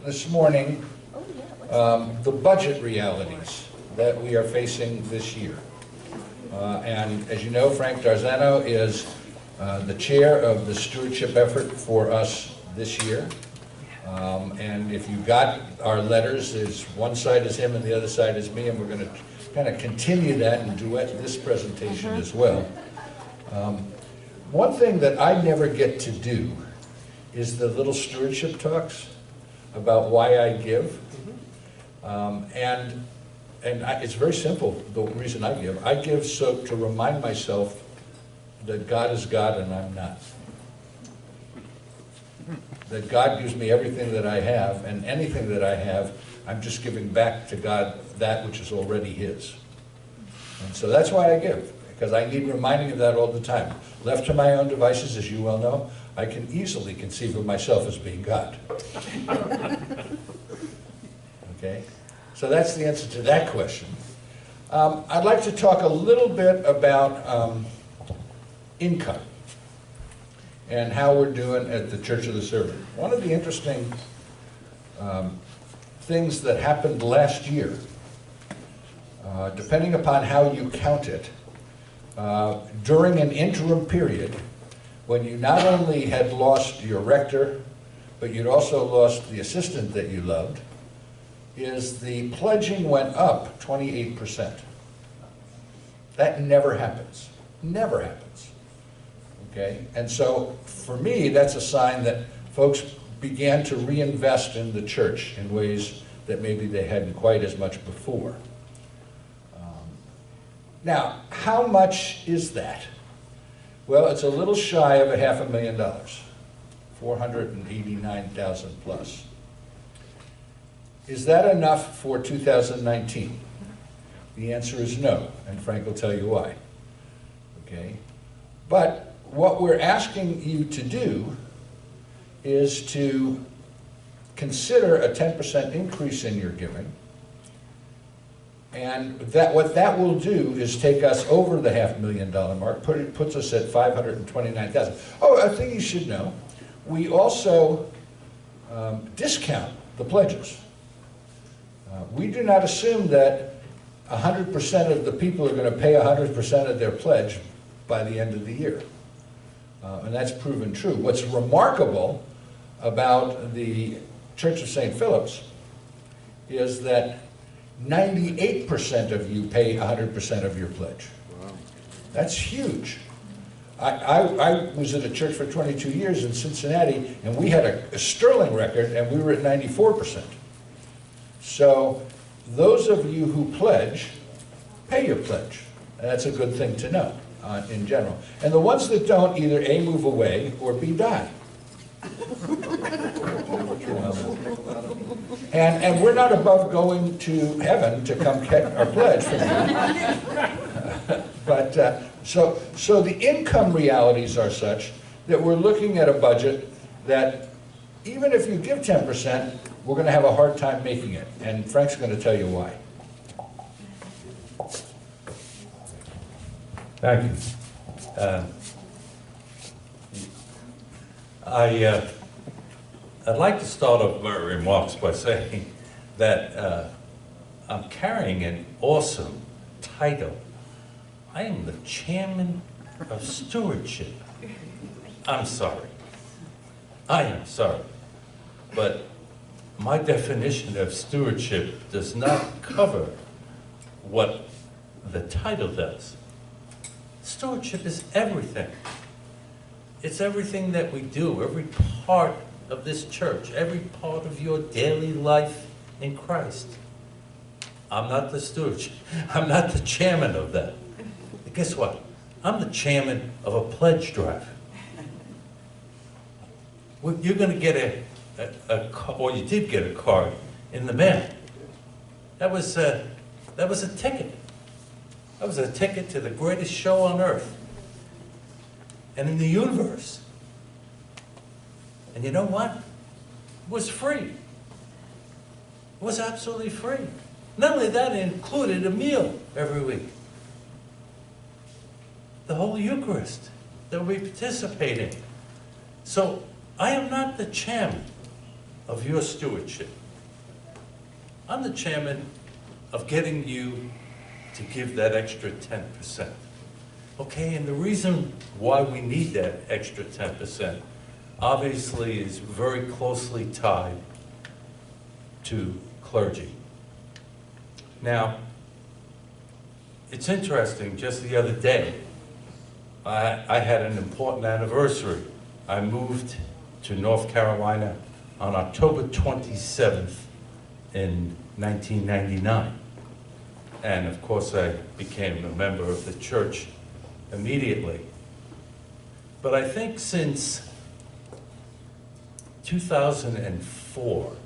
this morning the budget realities that we are facing this year. And as you know, Frank Darzano is the chair of the stewardship effort for us this year. And if you got our letters, one side is him and the other side is me, and we're going to kind of continue that and duet this presentation as well. One thing that I never get to do is the little stewardship talks about why I give. It's very simple, the reason I give so to remind myself that God is God and I'm not. That God gives me everything that I have, and anything that I have, I'm just giving back to God that which is already His. And so that's why I give, because I need reminding of that all the time. Left to my own devices, as you well know, I can easily conceive of myself as being God. Okay? So that's the answer to that question. I'd like to talk a little bit about income and how we're doing at the Church of the Servant. One of the interesting things that happened last year, depending upon how you count it, during an interim period, when you not only had lost your rector, but you'd also lost the assistant that you loved, is the pledging went up 28%. That never happens. Never happens. Okay? And so, for me, that's a sign that folks began to reinvest in the church in ways that maybe they hadn't quite as much before. Now, how much is that? Well, it's a little shy of $500,000, $489,000 plus. Is that enough for 2019? The answer is no, and Frank will tell you why. Okay? But what we're asking you to do is to consider a 10% increase in your giving, and what that will do is take us over the $500,000 mark, puts us at $529,000. Oh, a thing you should know, we also discount the pledges. We do not assume that 100% of the people are going to pay 100% of their pledge by the end of the year. And that's proven true. What's remarkable about the Church of St. Philip's is that 98% of you pay 100% of your pledge. Wow. That's huge. I was at a church for 22 years in Cincinnati, and we had a sterling record, and we were at 94%. So those of you who pledge, pay your pledge. And that's a good thing to know in general. And the ones that don't, either A, move away, or B, die. And we're not above going to heaven to come get our pledge from you. But so the income realities are such that we're looking at a budget that even if you give 10%, we're going to have a hard time making it. And Frank's going to tell you why. Thank you. I'd like to start off my remarks by saying that I'm carrying an awesome title. I am the chairman of stewardship. I'm sorry. I am sorry. But my definition of stewardship does not cover what the title does. Stewardship is everything. It's everything that we do, every part of this church, every part of your daily life in Christ. I'm not the steward. I'm not the chairman of that. But guess what? I'm the chairman of a pledge drive. You're going to get or you did get a card in the mail. That was a ticket. That was a ticket to the greatest show on earth and in the universe. And you know what? It was free. It was absolutely free. Not only that, it included a meal every week. The Holy Eucharist that we participate in. So I am not the chairman. of your stewardship. I'm the chairman of getting you to give that extra 10%. Okay, and the reason why we need that extra 10% obviously is very closely tied to clergy. Now, it's interesting, just the other day, I had an important anniversary. I moved to North Carolina on October 27th in 1999. And of course, I became a member of the church immediately. But I think since 2004,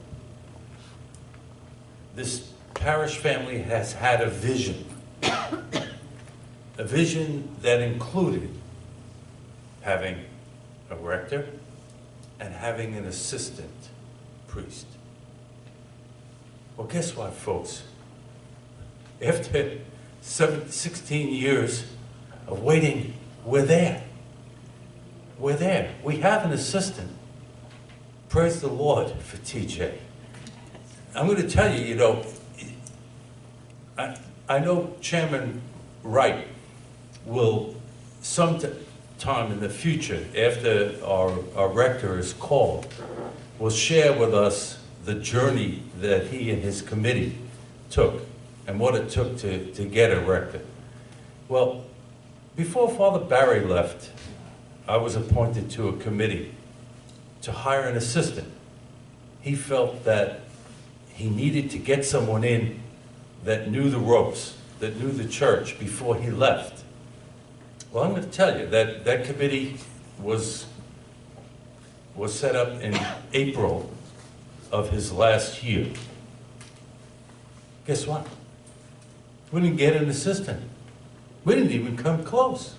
this parish family has had a vision that included having a rector and having an assistant priest. Well, guess what, folks? After 16 years of waiting, we're there. We're there. We have an assistant. Praise the Lord for TJ. I'm going to tell you, you know, I know Chairman Wright will sometime in the future, after our rector is called, will share with us the journey that he and his committee took and what it took to get a rector. Well, before Father Barry left, I was appointed to a committee to hire an assistant. He felt that he needed to get someone in that knew the ropes, that knew the church before he left. Well, I'm going to tell you that that committee was set up in April of his last year. Guess what? We didn't get an assistant. We didn't even come close.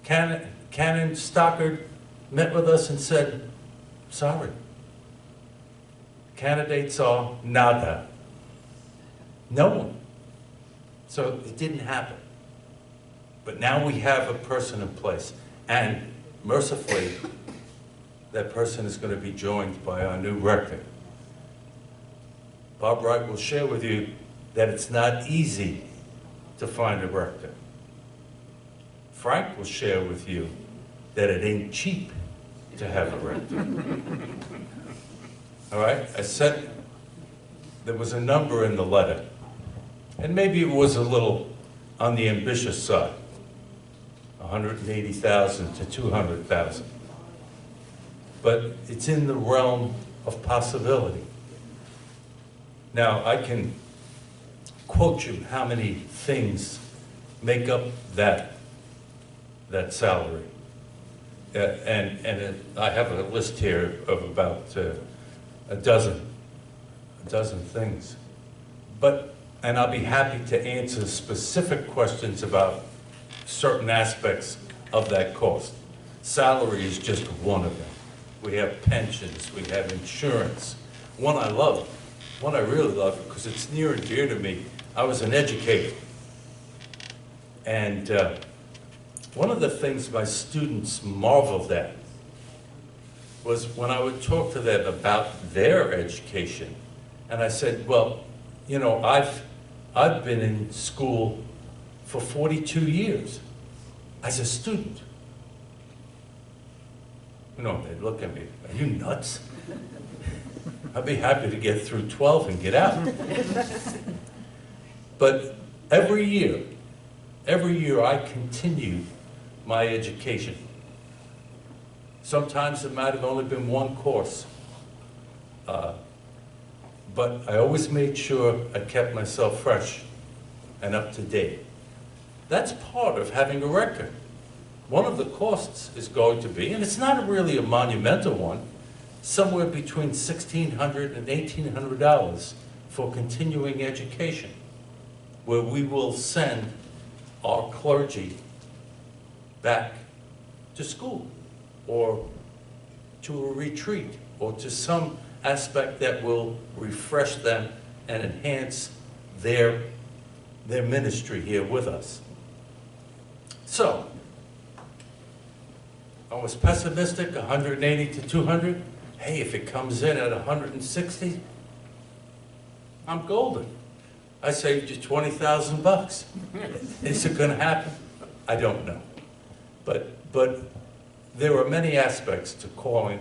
Canon Stockard met with us and said, sorry. Candidates are nada. No one. So it didn't happen. But now we have a person in place. And mercifully, that person is going to be joined by our new rector. Bob Wright will share with you that it's not easy to find a rector. Frank will share with you that it ain't cheap to have a rector. All right? I said there was a number in the letter, and maybe it was a little on the ambitious side, 180,000 to 200,000. But it's in the realm of possibility. Now, I can quote you how many things make up that salary. I have a list here of about a dozen things. And I'll be happy to answer specific questions about certain aspects of that cost. Salary is just one of them. We have pensions, we have insurance. One I love, one I really love, because it's near and dear to me. I was an educator. And one of the things my students marveled at was when I would talk to them about their education, and I said, well, you know, I've been in school for 42 years as a student. You know, they'd look at me, are you nuts? I'd be happy to get through 12 and get out. But every year I continued my education. Sometimes it might have only been one course. But I always made sure I kept myself fresh and up to date. That's part of having a record. One of the costs is going to be, and it's not really a monumental one, somewhere between $1,600 and $1,800 for continuing education, where we will send our clergy back to school or to a retreat or to some aspect that will refresh them and enhance their ministry here with us. So, I was pessimistic, 180 to 200. hey, if it comes in at 160, I'm golden. I saved you 20,000 bucks. Is it gonna happen? I don't know. But there are many aspects to calling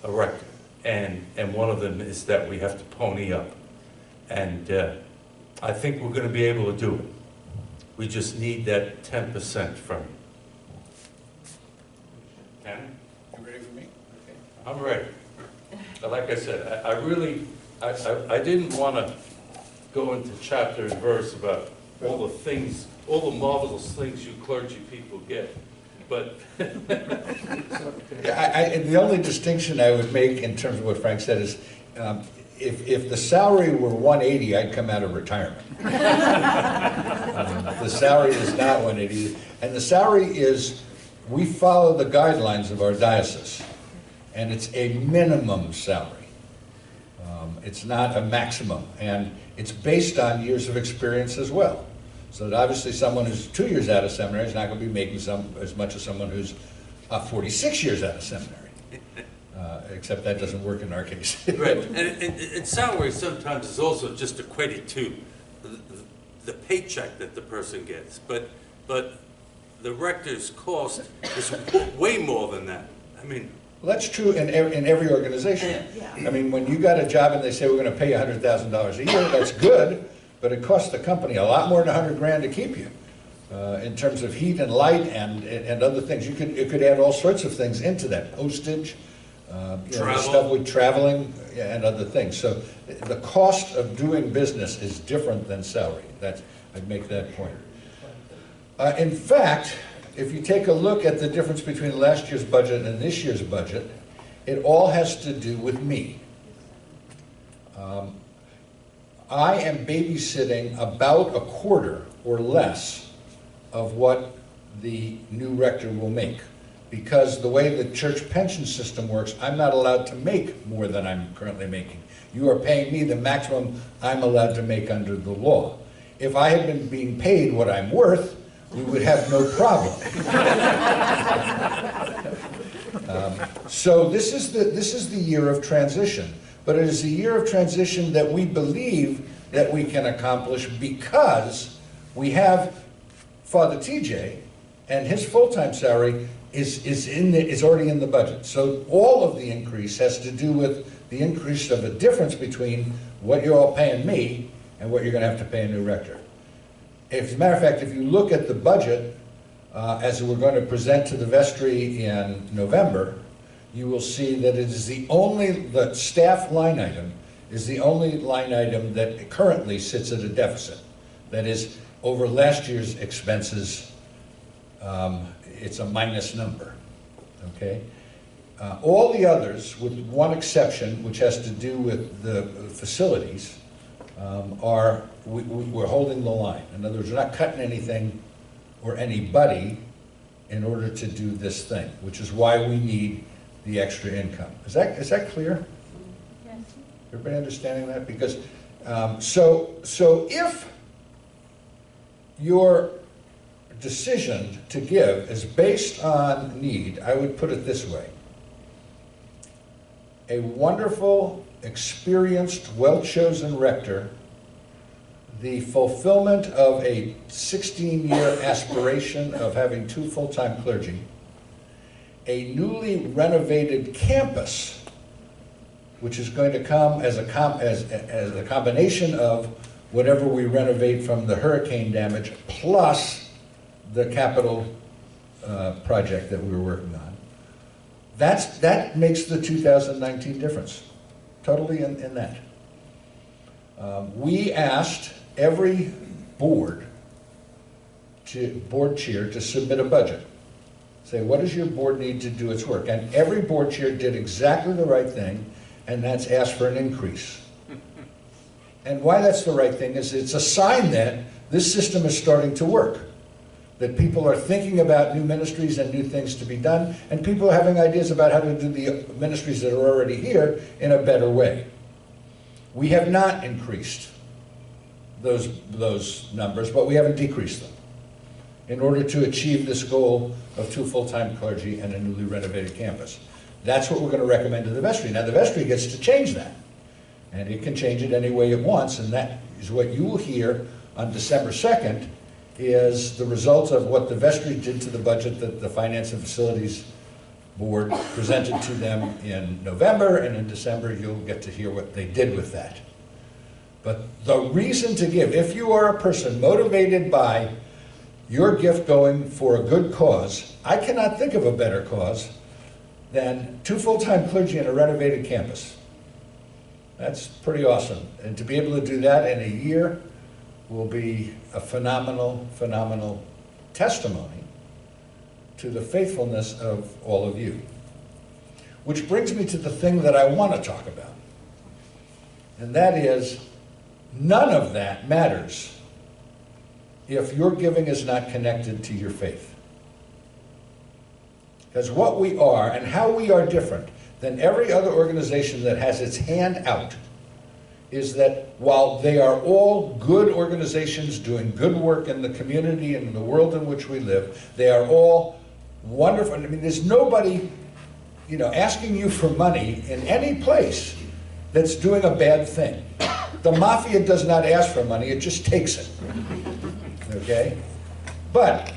a rector, and one of them is that we have to pony up. And I think we're gonna be able to do it. We just need that 10% from you. Ken? You ready for me? Okay. I'm ready. But like I said, I really didn't want to go into chapter and verse about all the things, all the marvelous things you clergy people get, but Yeah, the only distinction I would make in terms of what Frank said is, if the salary were 180, I'd come out of retirement. The salary is not 180, and the salary is, we follow the guidelines of our diocese, and it's a minimum salary. It's not a maximum, and it's based on years of experience as well. So that obviously someone who's 2 years out of seminary is not going to be making as much as someone who's 46 years out of seminary. Except that doesn't work in our case. right. And salary sometimes is also just equated to the paycheck that the person gets, but the rector's cost is way more than that. I mean. Well, that's true in every organization. Yeah. I mean, when you got a job and they say we're going to pay you $100,000 a year, that's good, but it costs the company a lot more than $100 grand to keep you. In terms of heat and light and other things, you could add all sorts of things into that, postage, stuff with traveling and other things. So the cost of doing business is different than salary. I'd make that point. In fact, if you take a look at the difference between last year's budget and this year's budget, it all has to do with me. I am babysitting about a quarter or less of what the new rector will make. Because the way the church pension system works, I'm not allowed to make more than I'm currently making. You are paying me the maximum I'm allowed to make under the law. If I had been being paid what I'm worth, we would have no problem. So this is the year of transition, but it is a year of transition that we believe that we can accomplish because we have Father TJ, and his full-time salary is already in the budget. So all of the increase has to do with the increase of a difference between what you're all paying me and what you're going to have to pay a new rector. As a matter of fact, if you look at the budget, as we're going to present to the vestry in November, you will see that it is the staff line item is the only line item that currently sits at a deficit. That is, over last year's expenses, it's a minus number, okay? All the others, with one exception, which has to do with the facilities, we're holding the line. In other words, we're not cutting anything or anybody in order to do this thing, which is why we need the extra income. Is that clear? Yes. Everybody understanding that? Because, so if your decision to give is based on need, I would put it this way. A wonderful, experienced, well-chosen rector, the fulfillment of a 16-year aspiration of having 2 full-time clergy, a newly renovated campus, which is going to come as a combination of whatever we renovate from the hurricane damage, plus the capital project that we were working on. That makes the 2019 difference, totally in that. We asked every board chair to submit a budget. Say, what does your board need to do its work? And every board chair did exactly the right thing, and that's ask for an increase. And why that's the right thing is it's a sign that this system is starting to work. That people are thinking about new ministries and new things to be done, and people are having ideas about how to do the ministries that are already here in a better way. We have not increased those numbers, but we haven't decreased them in order to achieve this goal of 2 full-time clergy and a newly renovated campus. That's what we're going to recommend to the vestry. Now, the vestry gets to change that, and it can change it any way it wants, and that is what you will hear on December 2nd, is the result of what the vestry did to the budget that the Finance and Facilities Board presented to them in November, and in December you'll get to hear what they did with that. But the reason to give, if you are a person motivated by your gift going for a good cause, I cannot think of a better cause than 2 full-time clergy and a renovated campus. That's pretty awesome. And to be able to do that in a year will be a phenomenal, phenomenal testimony to the faithfulness of all of you. Which brings me to the thing that I want to talk about. And that is, none of that matters if your giving is not connected to your faith. Because what we are and how we are different than every other organization that has its hand out is that while they are all good organizations doing good work in the community and in the world in which we live, they are all wonderful. I mean, there's nobody, asking you for money in any place that's doing a bad thing. The mafia does not ask for money, it just takes it. Okay? But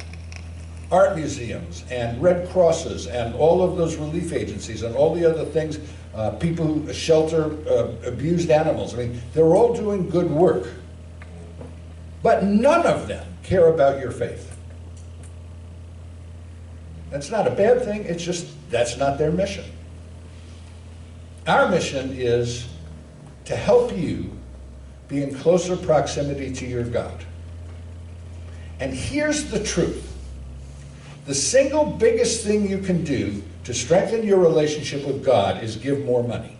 art museums and Red Crosses and all of those relief agencies and all the other things, people who shelter abused animals, I mean, they're all doing good work. But none of them care about your faith. That's not a bad thing, it's just that's not their mission. Our mission is to help you be in closer proximity to your God. And here's the truth. The single biggest thing you can do to strengthen your relationship with God is give more money.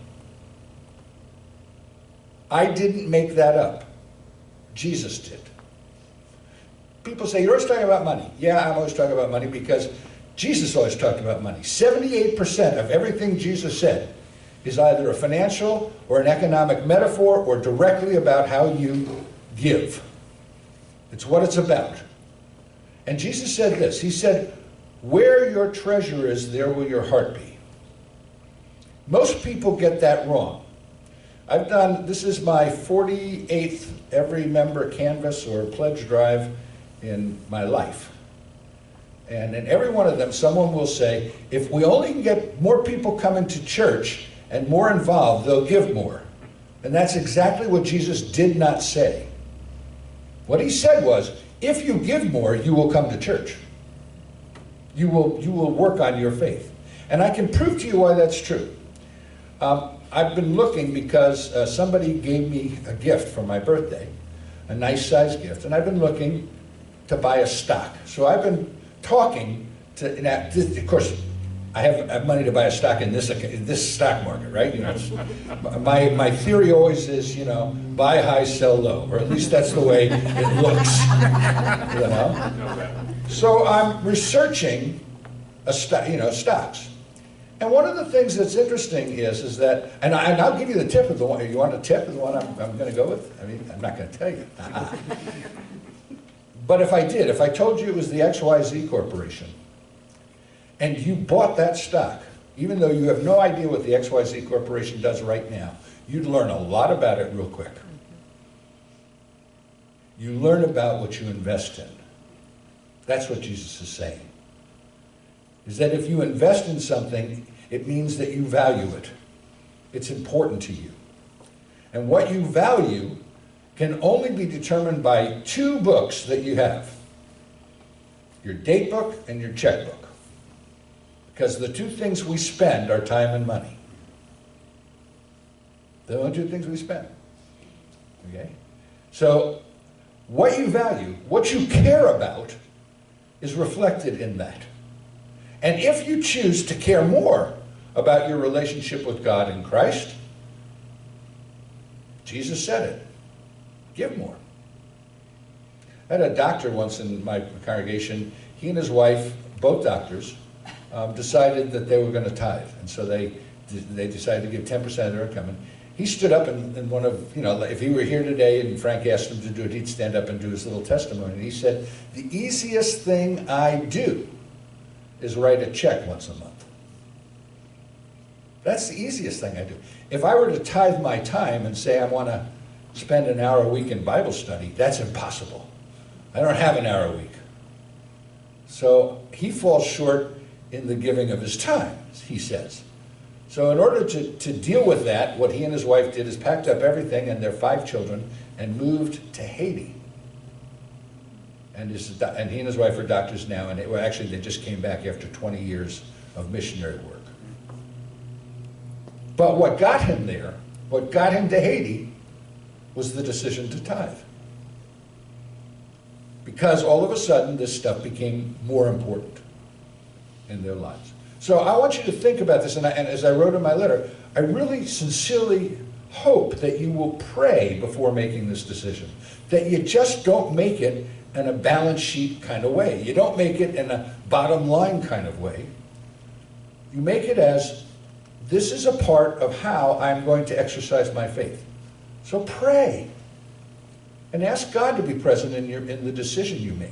I didn't make that up. Jesus did. People say, you're always talking about money. Yeah, I'm always talking about money because Jesus always talked about money. 78% of everything Jesus said is either a financial or an economic metaphor or directly about how you give. It's what it's about. And Jesus said this. He said, where your treasure is, there will your heart be. Most people get that wrong. This is my 48th every member canvas or pledge drive in my life. And in every one of them, someone will say, if we only can get more people coming to church and more involved, they'll give more. And that's exactly what Jesus did not say. What he said was, if you give more, you will come to church. You will work on your faith. And I can prove to you why that's true. I've been looking because somebody gave me a gift for my birthday, a nice size gift, and I've been looking to buy a stock. So I've been talking to, of course, I have money to buy a stock in this stock market, right? My theory always is, buy high, sell low, or at least that's the way it looks, So I'm researching stocks, and one of the things that's interesting is that, and I'll give you the tip of the one. You want a tip of the one I'm going to go with? I mean, I'm not going to tell you. But if I told you it was the XYZ Corporation, and you bought that stock, even though you have no idea what the XYZ Corporation does right now, you'd learn a lot about it real quick. You learn about what you invest in. That's what Jesus is saying. Is that if you invest in something, it means that you value it. It's important to you. And what you value can only be determined by 2 books that you have. Your date book and your checkbook. Because the 2 things we spend are time and money. They're the only 2 things we spend. Okay? So, what you value, what you care about, is reflected in that. And if you choose to care more about your relationship with God in Christ, Jesus said it, give more. I had a doctor once in my congregation. He and his wife, both doctors, decided that they were going to tithe. And so they decided to give 10% of their income. And he stood up and one of, if he were here today and Frank asked him to do it, he'd stand up and do his little testimony. And he said, the easiest thing I do is write a check once a month. That's the easiest thing I do. If I were to tithe my time and say I want to spend an hour a week in Bible study, that's impossible. I don't have an hour a week. So he falls short in the giving of his time, he says. So in order to deal with that, what he and his wife did is packed up everything and their 5 children and moved to Haiti. And he and his wife are doctors now, and actually they just came back after 20 years of missionary work. But what got him there, what got him to Haiti, was the decision to tithe. Because all of a sudden this stuff became more important in their lives. So I want you to think about this, and as I wrote in my letter, I really sincerely hope that you will pray before making this decision. That you just don't make it in a balance sheet kind of way. You don't make it in a bottom line kind of way. You make it as, this is a part of how I'm going to exercise my faith. So pray. And ask God to be present in the decision you make.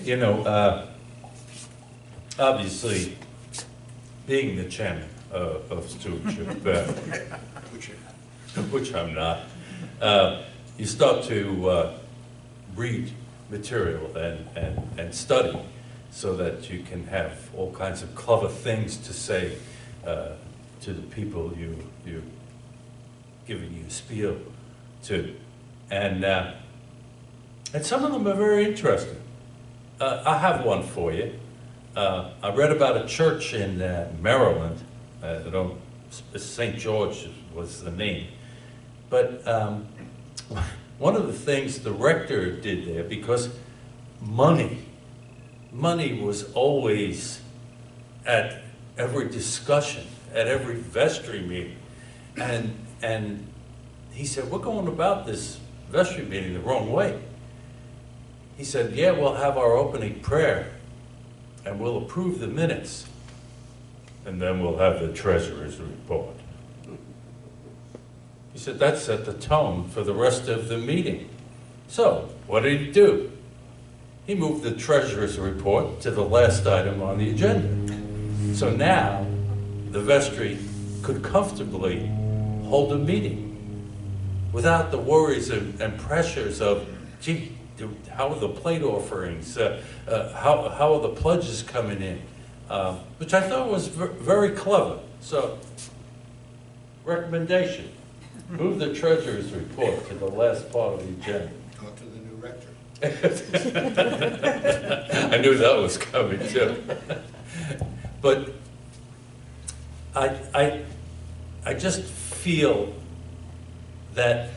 You know, obviously, being the chairman of stewardship, which I'm not, you start to read material and study so that you can have all kinds of clever things to say to the people you're giving you spiel to. And some of them are very interesting. I have one for you. I read about a church in Maryland. St. George was the name. But one of the things the rector did there, because money was always at every discussion, at every vestry meeting. And he said, we're going about this vestry meeting the wrong way. He said, yeah, we'll have our opening prayer and we'll approve the minutes and then we'll have the treasurer's report. He said, that set the tone for the rest of the meeting. So, what did he do? He moved the treasurer's report to the last item on the agenda. So now, the vestry could comfortably hold a meeting without the worries and pressures of, gee, how are the plate offerings? How are the pledges coming in? Which I thought was very clever. So, recommendation, move the treasurer's report to the last part of the agenda. Talk to the new rector. I knew that was coming too. But I just feel that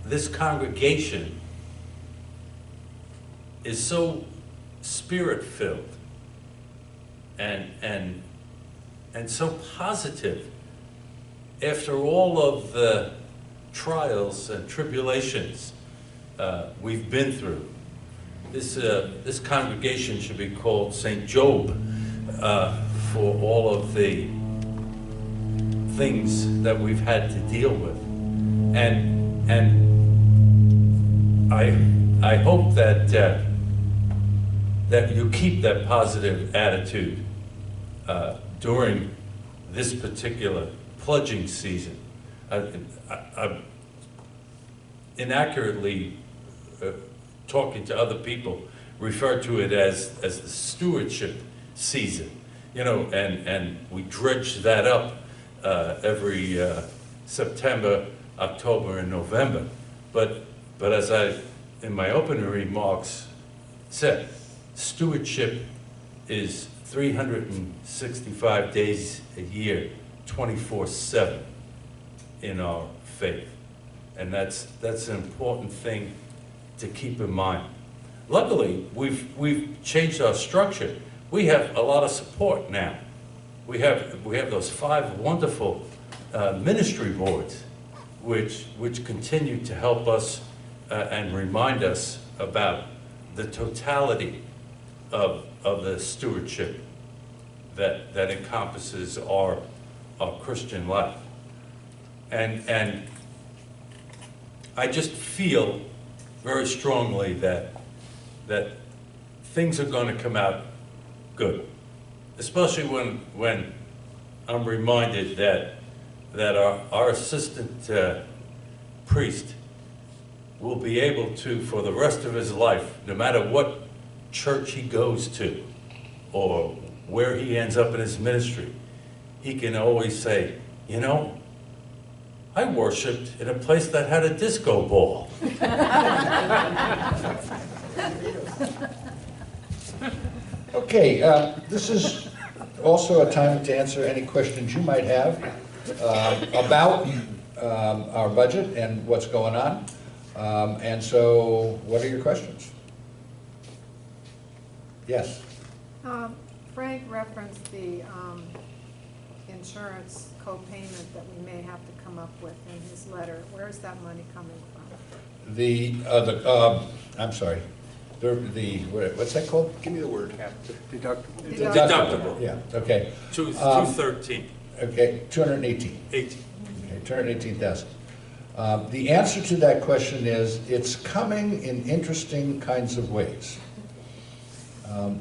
this congregation is so spirit-filled and so positive after all of the trials and tribulations we've been through. This congregation should be called St. Job for all of the things that we've had to deal with. And I hope that that you keep that positive attitude during this particular pledging season. I'm inaccurately talking to other people, refer to it as the stewardship season, you know, and we dredge that up every September, October, and November. But as I, in my opening remarks, said, stewardship is 365 days a year, 24/7 in our faith. And that's an important thing to keep in mind. Luckily, we've changed our structure. We have a lot of support now. We have those 5 wonderful ministry boards, which continue to help us and remind us about the totality of the stewardship that encompasses our Christian life. And I just feel very strongly that that things are going to come out good. Especially when I'm reminded that our assistant priest will be able to, for the rest of his life, no matter what church he goes to or where he ends up in his ministry, he can always say, you know, I worshiped in a place that had a disco ball. Okay, this is also a time to answer any questions you might have about our budget and what's going on. And so, what are your questions? Yes? Frank referenced the insurance co-payment that we may have to come up with in his letter. Where is that money coming from? I'm sorry. What's that called? Give me the word. Deductible. Deductible. Yeah, okay. 213. Okay, 218. 18. Okay, 218,000. The answer to that question is, it's coming in interesting kinds of ways.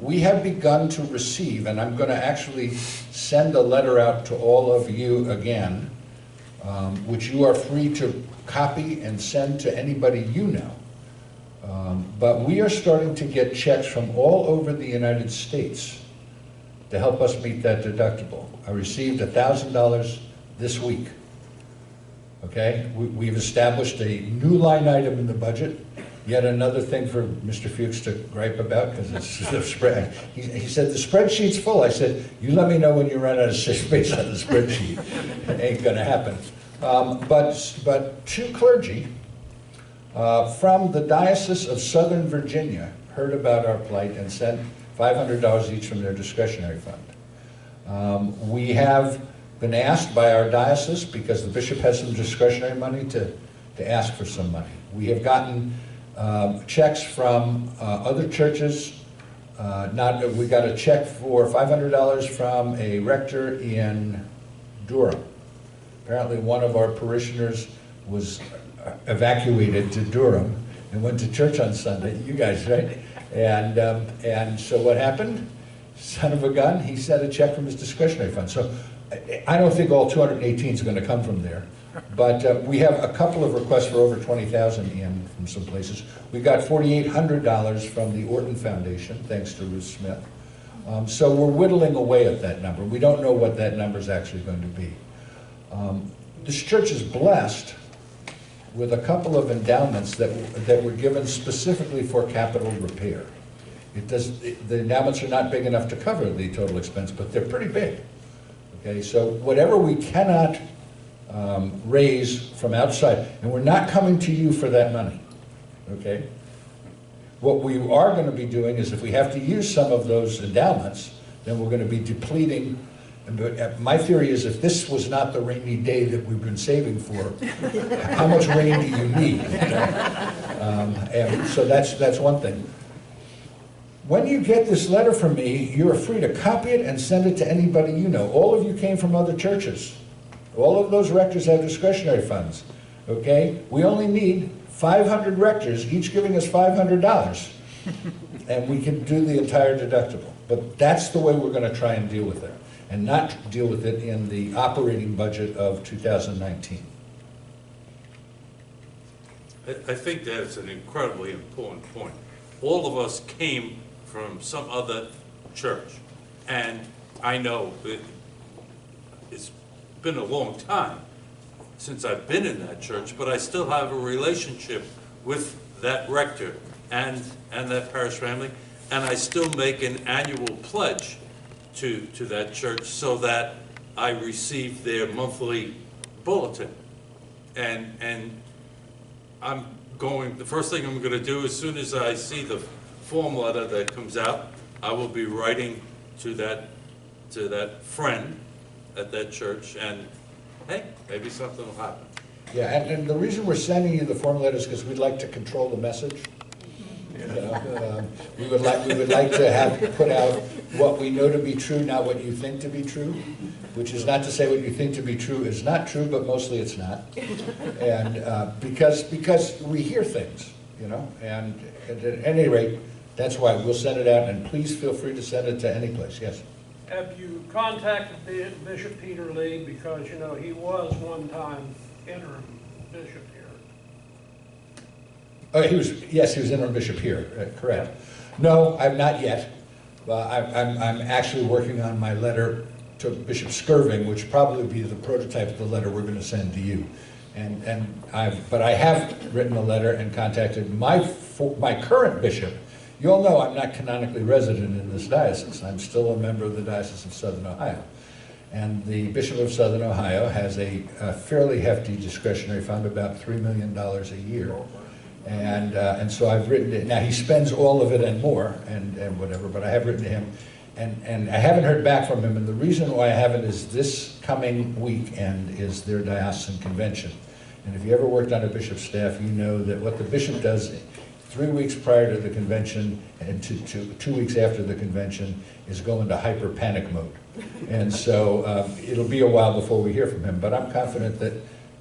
We have begun to receive, and I'm going to actually send a letter out to all of you again, which you are free to copy and send to anybody you know. But we are starting to get checks from all over the United States to help us meet that deductible. I received $1,000 this week. Okay, we've established a new line item in the budget. Yet another thing for Mr. Fuchs to gripe about, because it's the spread. He said, the spreadsheet's full. I said, you let me know when you run out of space on the spreadsheet. It ain't gonna happen. But two clergy from the Diocese of Southern Virginia heard about our plight and sent $500 each from their discretionary fund. We have been asked by our diocese, because the bishop has some discretionary money, to ask for some money. We have gotten checks from other churches. We got a check for $500 from a rector in Durham. Apparently one of our parishioners was evacuated to Durham and went to church on Sunday. You guys, right? And so what happened? Son of a gun, he sent a check from his discretionary fund. So I don't think all 218 is going to come from there. But we have a couple of requests for over 20,000 in from some places. We got $4,800 from the Orton Foundation, thanks to Ruth Smith. So we're whittling away at that number. We don't know what that number is actually going to be. This church is blessed with a couple of endowments that were given specifically for capital repair. The endowments are not big enough to cover the total expense, but they're pretty big. Okay, so whatever we cannot raise from outside, and we're not coming to you for that money, okay? What we are going to be doing is, if we have to use some of those endowments, then we're going to be depleting. My theory is, if this was not the rainy day that we've been saving for, how much rain do you need? And so that's one thing. When you get this letter from me, you're free to copy it and send it to anybody you know. All of you came from other churches. All of those rectors have discretionary funds, okay? We only need 500 rectors, each giving us $500, and we can do the entire deductible. But that's the way we're going to try and deal with it, and not deal with it in the operating budget of 2019. I think that's an incredibly important point. All of us came from some other church, and I know it's been a long time since I've been in that church, but I still have a relationship with that rector and that parish family, and I still make an annual pledge to that church so that I receive their monthly bulletin. And the first thing I'm going to do, as soon as I see the form letter that comes out, I will be writing to that friend at that church, and hey, maybe something will happen. Yeah, and the reason we're sending you the form letter is because we'd like to control the message. You know, we would like to have put out what we know to be true, not what you think to be true, which is not to say what you think to be true is not true, but mostly it's not. And because we hear things, you know, and at any rate, That's why we'll send it out, and please feel free to send it to any place, yes. Have you contacted Bishop Peter Lee, because, you know, he was one time interim bishop here? Oh, yes, he was interim bishop here, correct. No, I'm not yet. I'm actually working on my letter to Bishop Skirving, which will probably be the prototype of the letter we're going to send to you. But I have written a letter and contacted my current bishop. You all know I'm not canonically resident in this diocese. I'm still a member of the Diocese of Southern Ohio. And the Bishop of Southern Ohio has a fairly hefty discretionary fund, about $3 million a year. And so I've written it. Now, he spends all of it and more, and whatever, but I have written to him. And I haven't heard back from him, and the reason why I haven't is this coming weekend is their diocesan convention. And if you ever worked on a bishop's staff, you know that what the bishop does 3 weeks prior to the convention and 2 weeks after the convention is go into hyper panic mode. And so it'll be a while before we hear from him, but I'm confident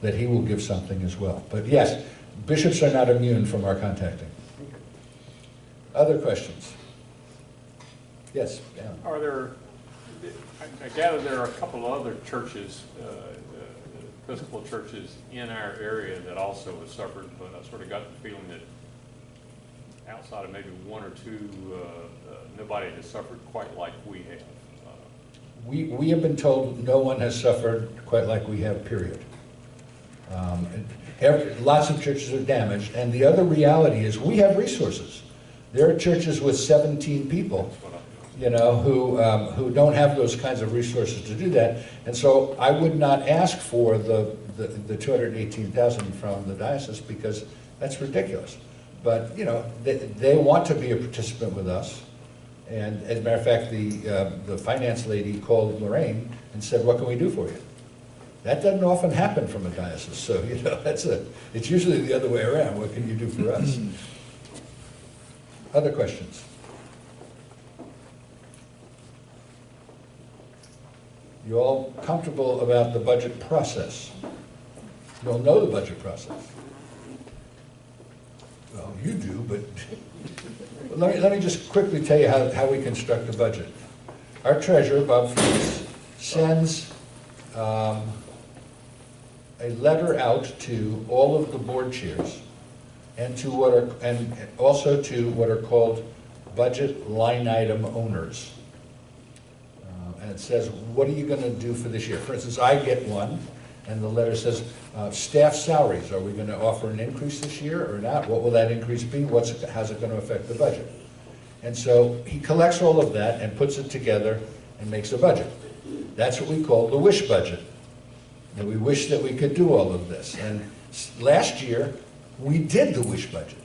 that he will give something as well. But yes, bishops are not immune from our contacting. Other questions? Yes, Alan. Are there, I gather there are a couple of other churches, Episcopal churches in our area that also have suffered, but I sort of got the feeling that outside of maybe one or two, nobody has suffered quite like we have. We have been told no one has suffered quite like we have, period. Lots of churches are damaged, and the other reality is we have resources. There are churches with 17 people, you know, who don't have those kinds of resources to do that. And so I would not ask for the $218,000 from the diocese, because that's ridiculous. But, you know, they want to be a participant with us. And as a matter of fact, the finance lady called Lorraine and said, what can we do for you? That doesn't often happen from a diocese. So, you know, it's usually the other way around. What can you do for us? Other questions? You all comfortable about the budget process? You all know the budget process. Well, you do, but let me just quickly tell you how we construct the budget. Our treasurer, Bob Fries, sends a letter out to all of the board chairs and also to what are called budget line item owners. And it says, what are you going to do for this year? For instance, I get one, and the letter says, staff salaries, are we going to offer an increase this year or not? What will that increase be? How's it going to affect the budget? And so he collects all of that and puts it together and makes a budget. That's what we call the wish budget. And we wish that we could do all of this. And last year, we did the wish budget.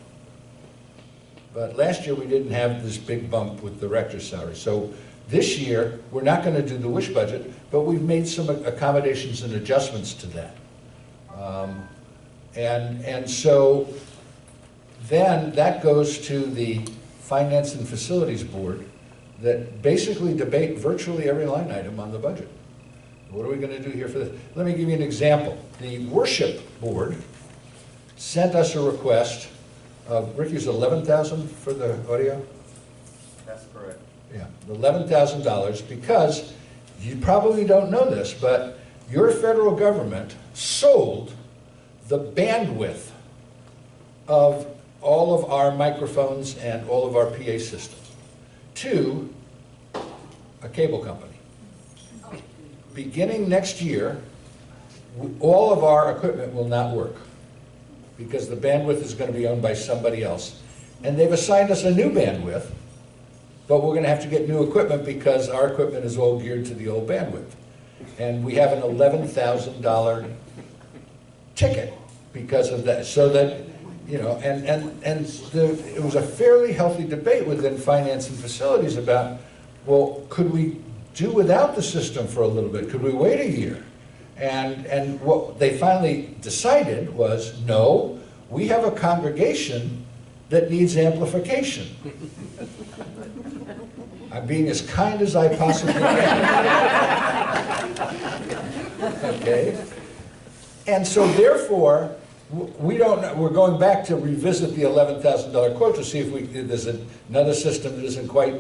But last year, we didn't have this big bump with the rector's salary. So this year, we're not going to do the wish budget, but we've made some accommodations and adjustments to that. And so then that goes to the Finance and Facilities Board that basically debate virtually every line item on the budget. What are we going to do here for this? Let me give you an example. The Worship Board sent us a request of, Rick, is $11,000 for the audio? That's correct. Yeah, $11,000, because you probably don't know this, but your federal government sold the bandwidth of all of our microphones and all of our PA systems to a cable company. Beginning next year, all of our equipment will not work because the bandwidth is going to be owned by somebody else. And they've assigned us a new bandwidth, but we're going to have to get new equipment because our equipment is all geared to the old bandwidth. And we have an $11,000 ticket because of that. So that, you know, it was a fairly healthy debate within Finance and Facilities about, well, could we do without the system for a little bit? Could we wait a year? And what they finally decided was, no, we have a congregation that needs amplification. I'm being as kind as I possibly can. Okay? And so therefore, We don't know, we're going back to revisit the $11,000 quote to see if there's another system that isn't quite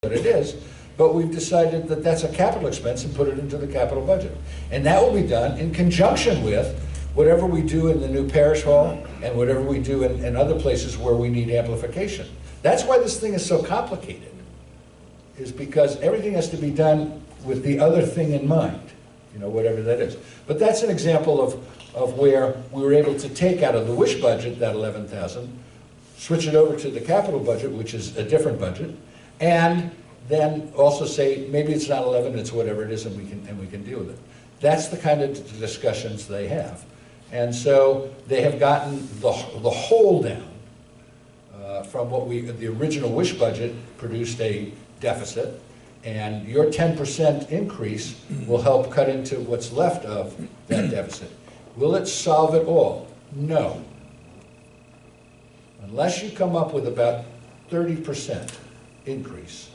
what it is, but we've decided that that's a capital expense and put it into the capital budget. And that will be done in conjunction with whatever we do in the new parish hall and whatever we do in other places where we need amplification. That's why this thing is so complicated, is because everything has to be done with the other thing in mind, you know, whatever that is. But that's an example of where we were able to take out of the wish budget, that 11,000, switch it over to the capital budget, which is a different budget, and then also say, maybe it's not 11, it's whatever it is, and we can deal with it. That's the kind of discussions they have. And so they have gotten the whole down from what the original wish budget produced a deficit, and your 10% increase will help cut into what's left of that deficit. Will it solve it all? No. Unless you come up with about 30% increase,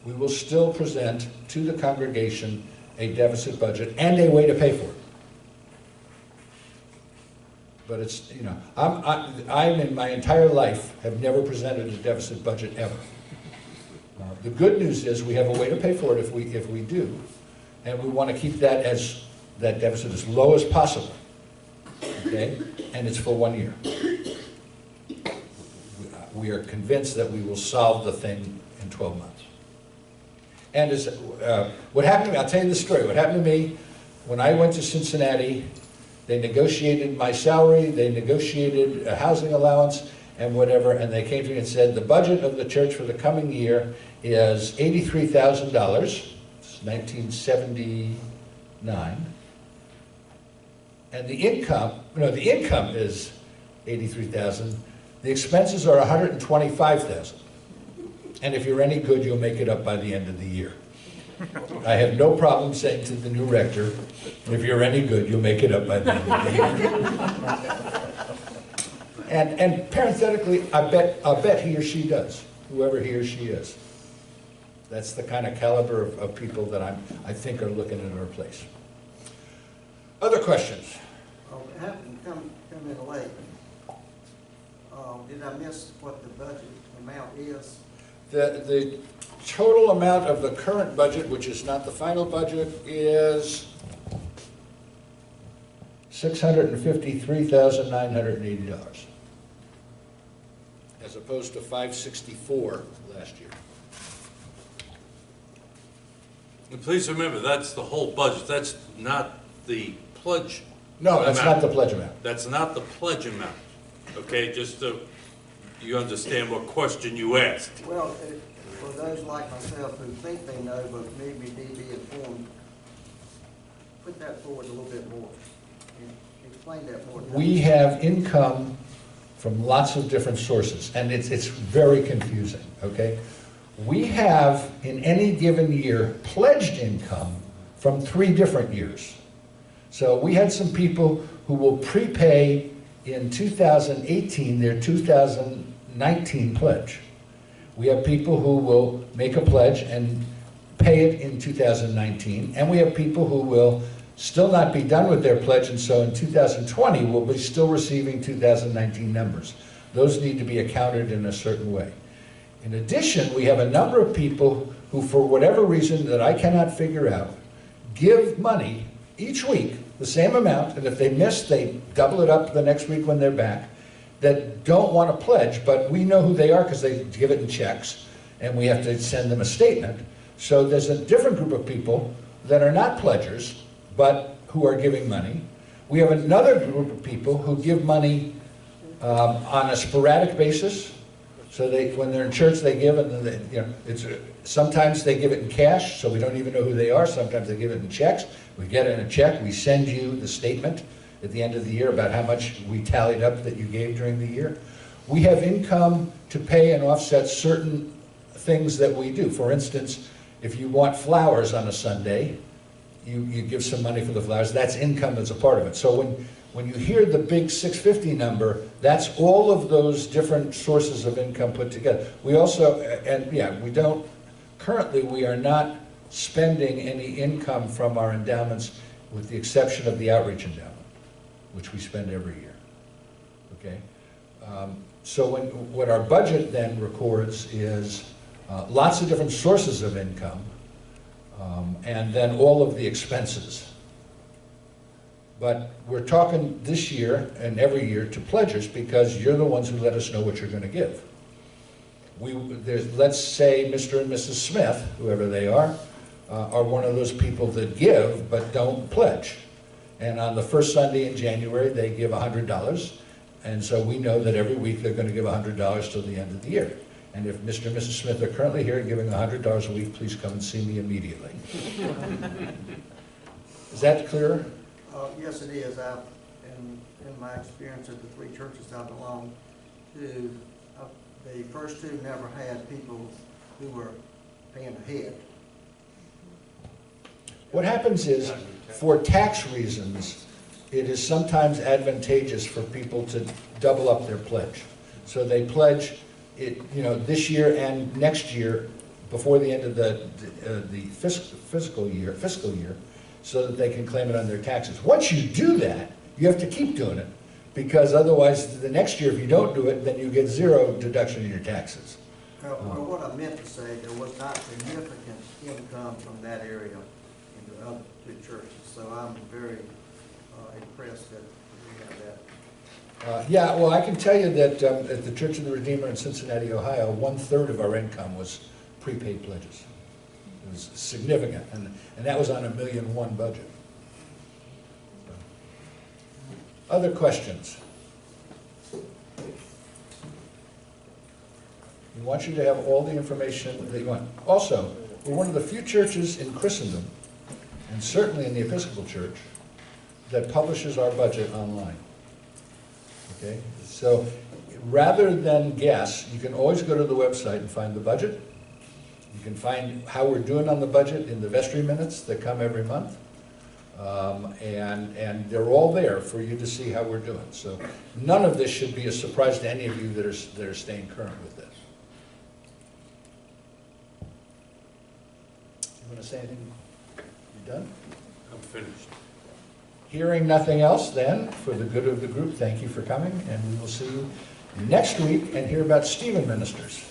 we will still present to the congregation a deficit budget and a way to pay for it. But it's, you know, I'm in my entire life have never presented a deficit budget ever. The good news is we have a way to pay for it if we do, and we want to keep that deficit as low as possible. Okay, and it's for 1 year. We are convinced that we will solve the thing in 12 months. And what happened to me, I'll tell you the story. What happened to me when I went to Cincinnati, they negotiated my salary, they negotiated a housing allowance and whatever, and they came to me and said, the budget of the church for the coming year is $83,000. It's 1979. And the income is $83,000. The expenses are $125,000. And if you're any good, you'll make it up by the end of the year. I have no problem saying to the new rector, if you're any good, you'll make it up by the end of the year. And parenthetically, I'll bet he or she does, whoever he or she is. That's the kind of caliber of people that I think are looking at our place. Other questions? It happened to come in late. Did I miss what the budget amount is? The total amount of the current budget, which is not the final budget, is $653,980, as opposed to $564 last year. And please remember, that's the whole budget. That's not the pledge. No, that's amount. not the pledge amount. That's not the pledge amount. Okay, just so you understand what question you asked. Well, for those like myself who think they know but maybe be informed, put that forward a little bit more. Explain that more. We have income from lots of different sources, and it's very confusing, okay? We have, in any given year, pledged income from 3 different years. So we had some people who will prepay in 2018 their 2019 pledge. We have people who will make a pledge and pay it in 2019, and we have people who will still not be done with their pledge, and so in 2020 we'll be still receiving 2019 numbers. Those need to be accounted in a certain way. In addition, we have a number of people who, for whatever reason that I cannot figure out, give money each week, the same amount, and if they miss, they double it up the next week when they're back, that don't want to pledge, but we know who they are because they give it in checks, and we have to send them a statement. So there's a different group of people that are not pledgers, but who are giving money. We have another group of people who give money on a sporadic basis. So when they're in church, they give, and then sometimes they give it in cash, so we don't even know who they are. Sometimes they give it in checks. We get it in a check. We send you the statement at the end of the year about how much we tallied up that you gave during the year. We have income to pay and offset certain things that we do. For instance, if you want flowers on a Sunday, you give some money for the flowers. That's income as a part of it. So when you hear the big 650 number, that's all of those different sources of income put together. We also, currently we are not spending any income from our endowments with the exception of the outreach endowment. which we spend every year. Okay? So what our budget then records is lots of different sources of income, and then all of the expenses. But we're talking this year and every year to pledgers because you're the ones who let us know what you're going to give. Let's say Mr. and Mrs. Smith, whoever they are one of those people that give but don't pledge. And on the first Sunday in January, they give $100. And so we know that every week they're going to give $100 till the end of the year. And if Mr. and Mrs. Smith are currently here giving $100 a week, please come and see me immediately. Is that clear? Yes, it is. In my experience at the three churches I belong to, the first two never had people who were paying ahead. What happens is, for tax reasons, it is sometimes advantageous for people to double up their pledge. So they pledge it, this year and next year before the end of the fiscal year, so that they can claim it on their taxes. Once you do that, you have to keep doing it, because otherwise the next year if you don't do it, then you get zero deduction in your taxes. Well, what I meant to say, there was not significant income from that area in the other two churches, so I'm very impressed that we have that. Yeah, well, I can tell you that at the Church of the Redeemer in Cincinnati, Ohio, 1/3 of our income was prepaid pledges. It was significant, and that was on a $1.1 million budget. Other questions? We want you to have all the information that you want. Also, we're one of the few churches in Christendom, and certainly in the Episcopal Church, that publishes our budget online. Okay? So rather than guess, you can always go to the website and find the budget. You can find how we're doing on the budget in the vestry minutes that come every month. And they're all there for you to see how we're doing. So none of this should be a surprise to any of you that are staying current with this. You want to say anything? You done? I'm finished. Hearing nothing else, then, for the good of the group, thank you for coming, and we will see you next week and hear about Stephen ministers.